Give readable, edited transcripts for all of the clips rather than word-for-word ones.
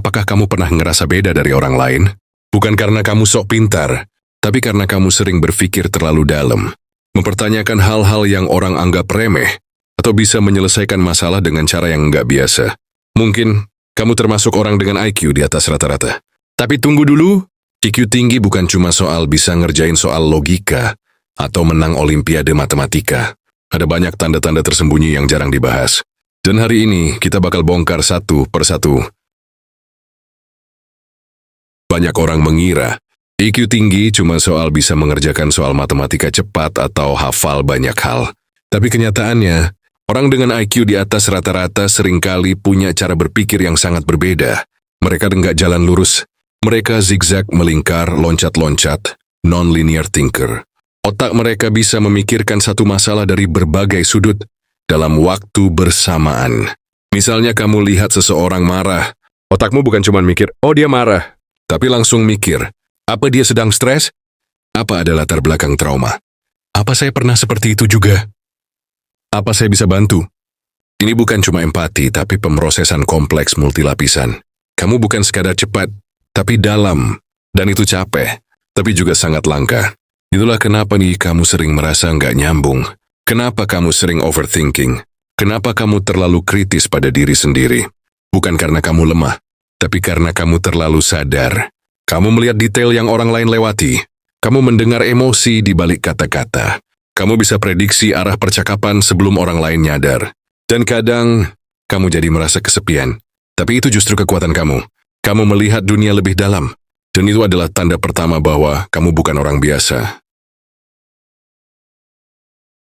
apakah kamu pernah ngerasa beda dari orang lain? Bukan karena kamu sok pintar, tapi karena kamu sering berpikir terlalu dalam, mempertanyakan hal-hal yang orang anggap remeh, atau bisa menyelesaikan masalah dengan cara yang nggak biasa. Mungkin kamu termasuk orang dengan IQ di atas rata-rata. Tapi tunggu dulu, IQ tinggi bukan cuma soal bisa ngerjain soal logika atau menang olimpiade matematika. Ada banyak tanda-tanda tersembunyi yang jarang dibahas. Dan hari ini kita bakal bongkar satu persatu. Banyak orang mengira IQ tinggi cuma soal bisa mengerjakan soal matematika cepat atau hafal banyak hal. Tapi kenyataannya, orang dengan IQ di atas rata-rata seringkali punya cara berpikir yang sangat berbeda. Mereka nggak jalan lurus. Mereka zigzag, melingkar, loncat-loncat, non-linear thinker. Otak mereka bisa memikirkan satu masalah dari berbagai sudut dalam waktu bersamaan. Misalnya kamu lihat seseorang marah, otakmu bukan cuma mikir, oh dia marah, tapi langsung mikir, apa dia sedang stres? Apa ada latar belakang trauma? Apa saya pernah seperti itu juga? Apa saya bisa bantu? Ini bukan cuma empati, tapi pemrosesan kompleks multilapisan. Kamu bukan sekadar cepat, tapi dalam. Dan itu capek, tapi juga sangat langka. Itulah kenapa nih kamu sering merasa nggak nyambung. Kenapa kamu sering overthinking? Kenapa kamu terlalu kritis pada diri sendiri? Bukan karena kamu lemah, tapi karena kamu terlalu sadar. Kamu melihat detail yang orang lain lewati. Kamu mendengar emosi di balik kata-kata. Kamu bisa prediksi arah percakapan sebelum orang lain nyadar. Dan kadang, kamu jadi merasa kesepian. Tapi itu justru kekuatan kamu. Kamu melihat dunia lebih dalam. Dan itu adalah tanda pertama bahwa kamu bukan orang biasa.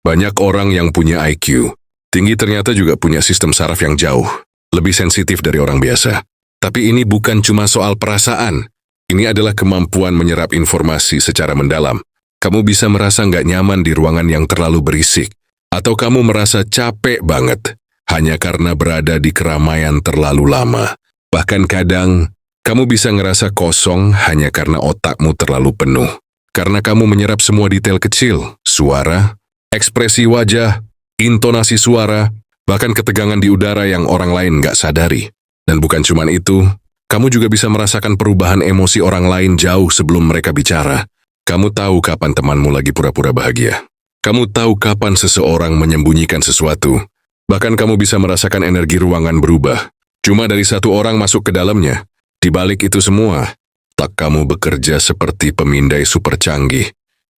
Banyak orang yang punya IQ tinggi ternyata juga punya sistem saraf yang jauh lebih sensitif dari orang biasa. Tapi ini bukan cuma soal perasaan. Ini adalah kemampuan menyerap informasi secara mendalam. Kamu bisa merasa nggak nyaman di ruangan yang terlalu berisik. Atau kamu merasa capek banget hanya karena berada di keramaian terlalu lama. Bahkan kadang, kamu bisa ngerasa kosong hanya karena otakmu terlalu penuh. Karena kamu menyerap semua detail kecil, suara, ekspresi wajah, intonasi suara, bahkan ketegangan di udara yang orang lain nggak sadari. Dan bukan cuma itu, kamu juga bisa merasakan perubahan emosi orang lain jauh sebelum mereka bicara. Kamu tahu kapan temanmu lagi pura-pura bahagia. Kamu tahu kapan seseorang menyembunyikan sesuatu. Bahkan kamu bisa merasakan energi ruangan berubah. Cuma dari satu orang masuk ke dalamnya. Di balik itu semua, otak kamu bekerja seperti pemindai super canggih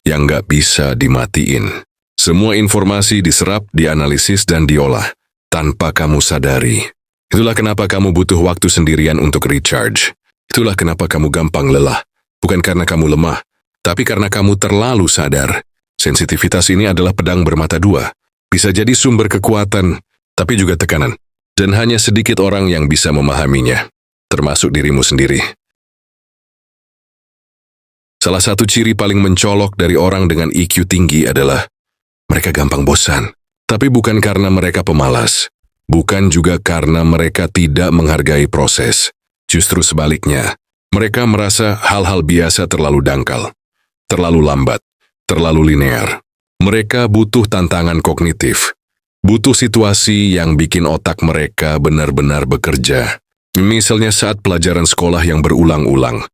yang nggak bisa dimatiin. Semua informasi diserap, dianalisis, dan diolah tanpa kamu sadari. Itulah kenapa kamu butuh waktu sendirian untuk recharge. Itulah kenapa kamu gampang lelah. Bukan karena kamu lemah, tapi karena kamu terlalu sadar. Sensitivitas ini adalah pedang bermata dua. Bisa jadi sumber kekuatan, tapi juga tekanan. Dan hanya sedikit orang yang bisa memahaminya, termasuk dirimu sendiri. Salah satu ciri paling mencolok dari orang dengan IQ tinggi adalah mereka gampang bosan, tapi bukan karena mereka pemalas. Bukan juga karena mereka tidak menghargai proses. Justru sebaliknya, mereka merasa hal-hal biasa terlalu dangkal, terlalu lambat, terlalu linear. Mereka butuh tantangan kognitif, butuh situasi yang bikin otak mereka benar-benar bekerja. Misalnya saat pelajaran sekolah yang berulang-ulang,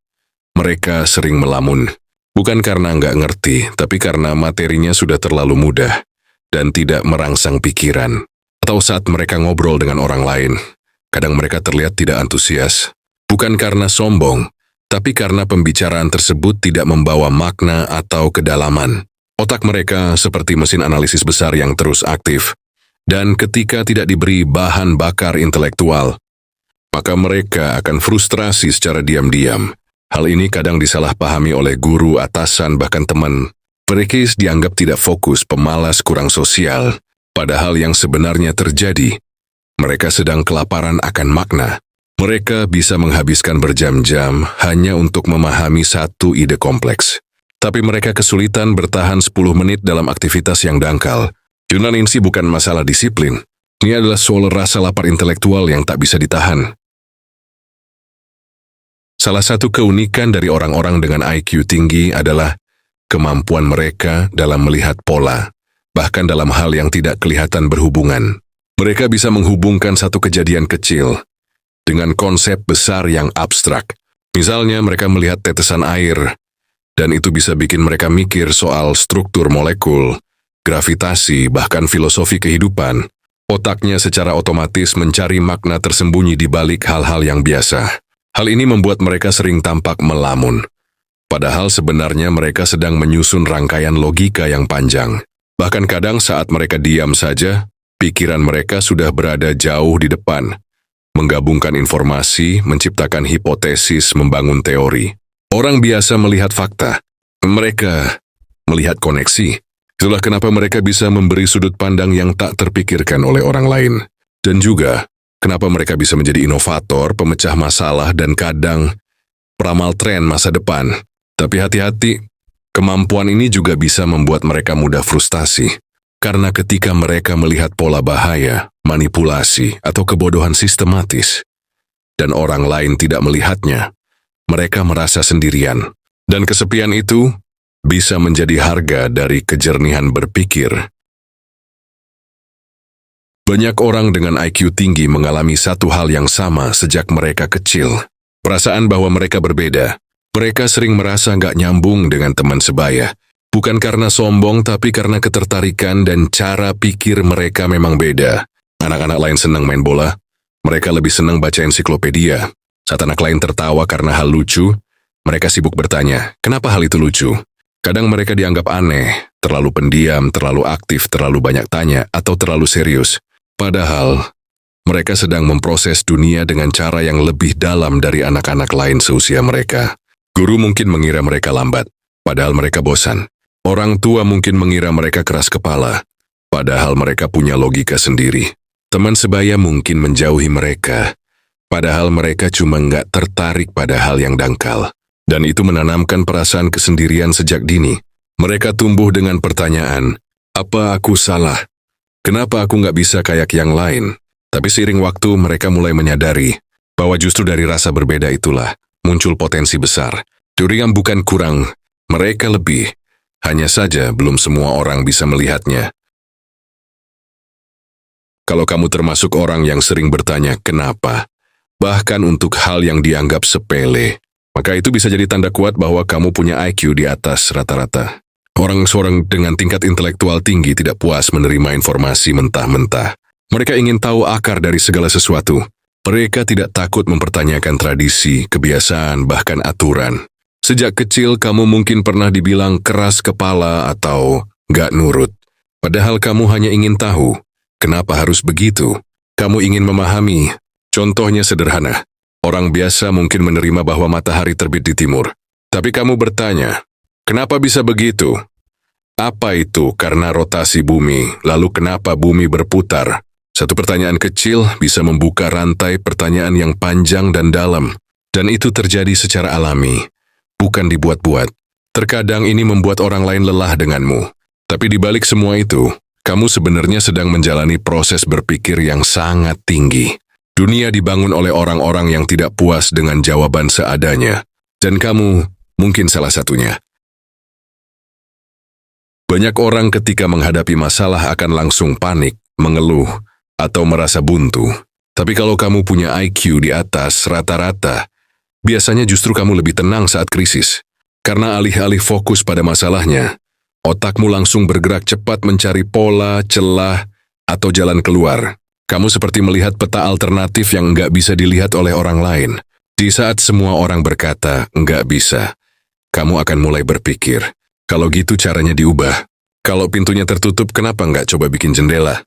mereka sering melamun. Bukan karena nggak ngerti, tapi karena materinya sudah terlalu mudah dan tidak merangsang pikiran. Atau saat mereka ngobrol dengan orang lain, kadang mereka terlihat tidak antusias. Bukan karena sombong, tapi karena pembicaraan tersebut tidak membawa makna atau kedalaman. Otak mereka seperti mesin analisis besar yang terus aktif. Dan ketika tidak diberi bahan bakar intelektual, maka mereka akan frustrasi secara diam-diam. Hal ini kadang disalahpahami oleh guru, atasan, bahkan teman. Mereka dianggap tidak fokus, pemalas, kurang sosial. Padahal yang sebenarnya terjadi, mereka sedang kelaparan akan makna. Mereka bisa menghabiskan berjam-jam hanya untuk memahami satu ide kompleks. Tapi mereka kesulitan bertahan 10 menit dalam aktivitas yang dangkal. Ini bukan masalah disiplin. Ini adalah soal rasa lapar intelektual yang tak bisa ditahan. Salah satu keunikan dari orang-orang dengan IQ tinggi adalah kemampuan mereka dalam melihat pola, bahkan dalam hal yang tidak kelihatan berhubungan. Mereka bisa menghubungkan satu kejadian kecil dengan konsep besar yang abstrak. Misalnya mereka melihat tetesan air, dan itu bisa bikin mereka mikir soal struktur molekul, gravitasi, bahkan filosofi kehidupan. Otaknya secara otomatis mencari makna tersembunyi di balik hal-hal yang biasa. Hal ini membuat mereka sering tampak melamun. Padahal sebenarnya mereka sedang menyusun rangkaian logika yang panjang. Bahkan kadang saat mereka diam saja, pikiran mereka sudah berada jauh di depan. Menggabungkan informasi, menciptakan hipotesis, membangun teori. Orang biasa melihat fakta. Mereka melihat koneksi. Itulah kenapa mereka bisa memberi sudut pandang yang tak terpikirkan oleh orang lain. Dan juga, kenapa mereka bisa menjadi inovator, pemecah masalah, dan kadang peramal tren masa depan. Tapi hati-hati, kemampuan ini juga bisa membuat mereka mudah frustasi. Karena ketika mereka melihat pola bahaya, manipulasi, atau kebodohan sistematis, dan orang lain tidak melihatnya, mereka merasa sendirian. Dan kesepian itu bisa menjadi harga dari kejernihan berpikir. Banyak orang dengan IQ tinggi mengalami satu hal yang sama sejak mereka kecil. Perasaan bahwa mereka berbeda. Mereka sering merasa nggak nyambung dengan teman sebaya. Bukan karena sombong, tapi karena ketertarikan dan cara pikir mereka memang beda. Anak-anak lain senang main bola. Mereka lebih senang baca ensiklopedia. Saat anak lain tertawa karena hal lucu, mereka sibuk bertanya, kenapa hal itu lucu? Kadang mereka dianggap aneh, terlalu pendiam, terlalu aktif, terlalu banyak tanya, atau terlalu serius. Padahal, mereka sedang memproses dunia dengan cara yang lebih dalam dari anak-anak lain seusia mereka. Guru mungkin mengira mereka lambat, padahal mereka bosan. Orang tua mungkin mengira mereka keras kepala, padahal mereka punya logika sendiri. Teman sebaya mungkin menjauhi mereka, padahal mereka cuma nggak tertarik pada hal yang dangkal. Dan itu menanamkan perasaan kesendirian sejak dini. Mereka tumbuh dengan pertanyaan, apa aku salah? Kenapa aku nggak bisa kayak yang lain? Tapi seiring waktu mereka mulai menyadari bahwa justru dari rasa berbeda itulah muncul potensi besar. Durian bukan kurang, mereka lebih. Hanya saja belum semua orang bisa melihatnya. Kalau kamu termasuk orang yang sering bertanya kenapa, bahkan untuk hal yang dianggap sepele, maka itu bisa jadi tanda kuat bahwa kamu punya IQ di atas rata-rata. Orang-orang dengan tingkat intelektual tinggi tidak puas menerima informasi mentah-mentah. Mereka ingin tahu akar dari segala sesuatu. Mereka tidak takut mempertanyakan tradisi, kebiasaan, bahkan aturan. Sejak kecil kamu mungkin pernah dibilang keras kepala atau gak nurut. Padahal kamu hanya ingin tahu, kenapa harus begitu? Kamu ingin memahami. Contohnya sederhana. Orang biasa mungkin menerima bahwa matahari terbit di timur. Tapi kamu bertanya, kenapa bisa begitu? Apa itu karena rotasi bumi, lalu kenapa bumi berputar? Satu pertanyaan kecil bisa membuka rantai pertanyaan yang panjang dan dalam. Dan itu terjadi secara alami, bukan dibuat-buat. Terkadang ini membuat orang lain lelah denganmu. Tapi di balik semua itu, kamu sebenarnya sedang menjalani proses berpikir yang sangat tinggi. Dunia dibangun oleh orang-orang yang tidak puas dengan jawaban seadanya. Dan kamu mungkin salah satunya. Banyak orang ketika menghadapi masalah akan langsung panik, mengeluh, atau merasa buntu. Tapi kalau kamu punya IQ di atas rata-rata, biasanya justru kamu lebih tenang saat krisis. Karena alih-alih fokus pada masalahnya, otakmu langsung bergerak cepat mencari pola, celah, atau jalan keluar. Kamu seperti melihat peta alternatif yang nggak bisa dilihat oleh orang lain. Di saat semua orang berkata, nggak bisa, kamu akan mulai berpikir, kalau gitu caranya diubah. Kalau pintunya tertutup, kenapa nggak coba bikin jendela?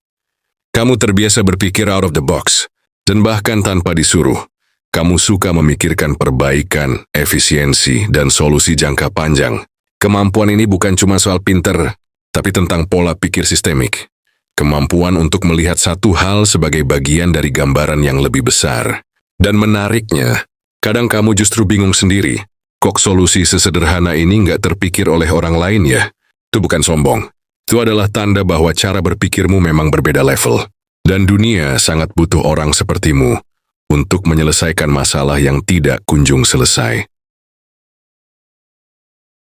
Kamu terbiasa berpikir out of the box, dan bahkan tanpa disuruh. Kamu suka memikirkan perbaikan, efisiensi, dan solusi jangka panjang. Kemampuan ini bukan cuma soal pinter, tapi tentang pola pikir sistemik. Kemampuan untuk melihat satu hal sebagai bagian dari gambaran yang lebih besar. Dan menariknya, kadang kamu justru bingung sendiri. Kok solusi sesederhana ini nggak terpikir oleh orang lain ya? Itu bukan sombong. Itu adalah tanda bahwa cara berpikirmu memang berbeda level. Dan dunia sangat butuh orang sepertimu untuk menyelesaikan masalah yang tidak kunjung selesai.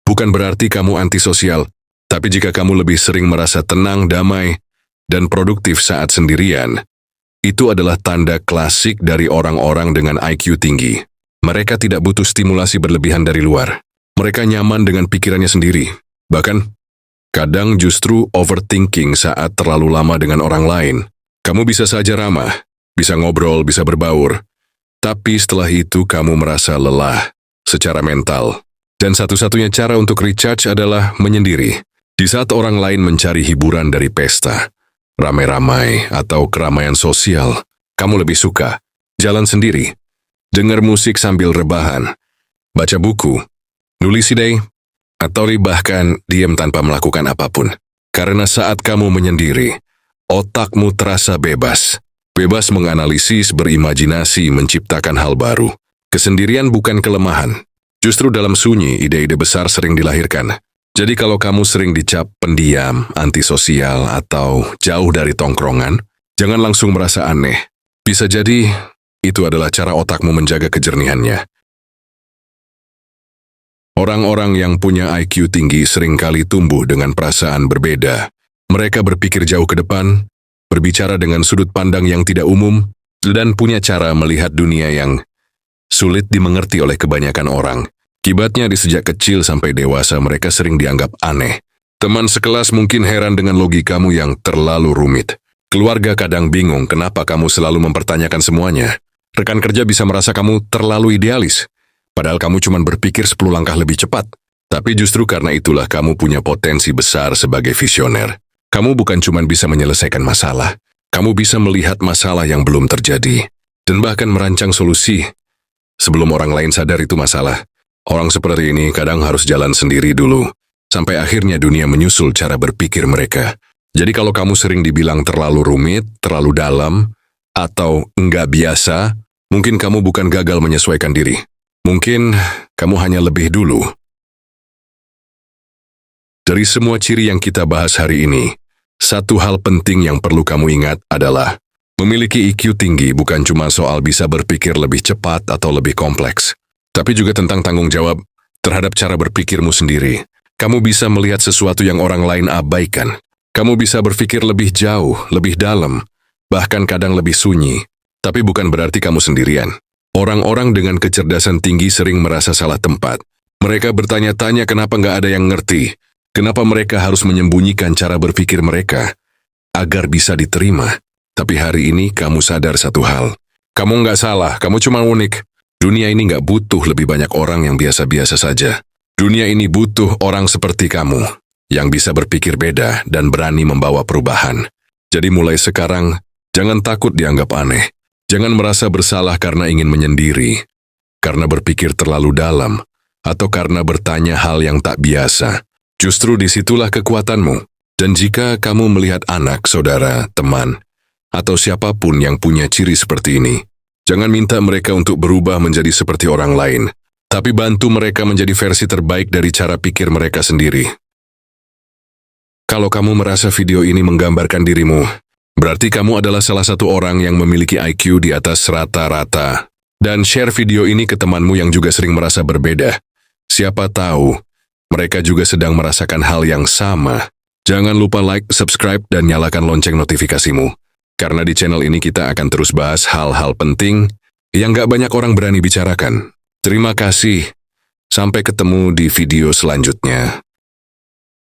Bukan berarti kamu antisosial, tapi jika kamu lebih sering merasa tenang, damai, dan produktif saat sendirian, Itu adalah tanda klasik dari orang-orang dengan IQ tinggi. Mereka tidak butuh stimulasi berlebihan dari luar. Mereka nyaman dengan pikirannya sendiri. Bahkan, kadang justru overthinking saat terlalu lama dengan orang lain. Kamu bisa saja ramah, bisa ngobrol, bisa berbaur. Tapi setelah itu kamu merasa lelah secara mental. Dan satu-satunya cara untuk recharge adalah menyendiri. Di saat orang lain mencari hiburan dari pesta, ramai-ramai, atau keramaian sosial, kamu lebih suka jalan sendiri, dengar musik sambil rebahan, baca buku, nulis ide, atau bahkan diam tanpa melakukan apapun. Karena saat kamu menyendiri, otakmu terasa bebas. Bebas menganalisis, berimajinasi, menciptakan hal baru. Kesendirian bukan kelemahan. Justru dalam sunyi, ide-ide besar sering dilahirkan. Jadi kalau kamu sering dicap pendiam, antisosial, atau jauh dari tongkrongan, jangan langsung merasa aneh. Bisa jadi, itu adalah cara otakmu menjaga kejernihannya. Orang-orang yang punya IQ tinggi seringkali tumbuh dengan perasaan berbeda. Mereka berpikir jauh ke depan, berbicara dengan sudut pandang yang tidak umum, dan punya cara melihat dunia yang sulit dimengerti oleh kebanyakan orang. Akibatnya di sejak kecil sampai dewasa mereka sering dianggap aneh. Teman sekelas mungkin heran dengan logikamu yang terlalu rumit. Keluarga kadang bingung kenapa kamu selalu mempertanyakan semuanya. Rekan kerja bisa merasa kamu terlalu idealis, padahal kamu cuma berpikir 10 langkah lebih cepat. Tapi justru karena itulah kamu punya potensi besar sebagai visioner. Kamu bukan cuma bisa menyelesaikan masalah, kamu bisa melihat masalah yang belum terjadi, dan bahkan merancang solusi sebelum orang lain sadar itu masalah. Orang seperti ini kadang harus jalan sendiri dulu, sampai akhirnya dunia menyusul cara berpikir mereka. Jadi kalau kamu sering dibilang terlalu rumit, terlalu dalam, atau enggak biasa, mungkin kamu bukan gagal menyesuaikan diri. Mungkin kamu hanya lebih dulu. Dari semua ciri yang kita bahas hari ini, satu hal penting yang perlu kamu ingat adalah memiliki IQ tinggi bukan cuma soal bisa berpikir lebih cepat atau lebih kompleks, tapi juga tentang tanggung jawab terhadap cara berpikirmu sendiri. Kamu bisa melihat sesuatu yang orang lain abaikan. Kamu bisa berpikir lebih jauh, lebih dalam, bahkan kadang lebih sunyi. Tapi bukan berarti kamu sendirian. Orang-orang dengan kecerdasan tinggi sering merasa salah tempat. Mereka bertanya-tanya kenapa nggak ada yang ngerti. Kenapa mereka harus menyembunyikan cara berpikir mereka agar bisa diterima. Tapi hari ini kamu sadar satu hal. Kamu nggak salah, kamu cuma unik. Dunia ini nggak butuh lebih banyak orang yang biasa-biasa saja. Dunia ini butuh orang seperti kamu, yang bisa berpikir beda dan berani membawa perubahan. Jadi mulai sekarang, jangan takut dianggap aneh. Jangan merasa bersalah karena ingin menyendiri, karena berpikir terlalu dalam, atau karena bertanya hal yang tak biasa. Justru disitulah kekuatanmu. Dan jika kamu melihat anak, saudara, teman, atau siapapun yang punya ciri seperti ini, jangan minta mereka untuk berubah menjadi seperti orang lain, tapi bantu mereka menjadi versi terbaik dari cara pikir mereka sendiri. Kalau kamu merasa video ini menggambarkan dirimu, berarti kamu adalah salah satu orang yang memiliki IQ di atas rata-rata. Dan share video ini ke temanmu yang juga sering merasa berbeda. Siapa tahu, mereka juga sedang merasakan hal yang sama. Jangan lupa like, subscribe, dan nyalakan lonceng notifikasimu. Karena di channel ini kita akan terus bahas hal-hal penting yang gak banyak orang berani bicarakan. Terima kasih. Sampai ketemu di video selanjutnya.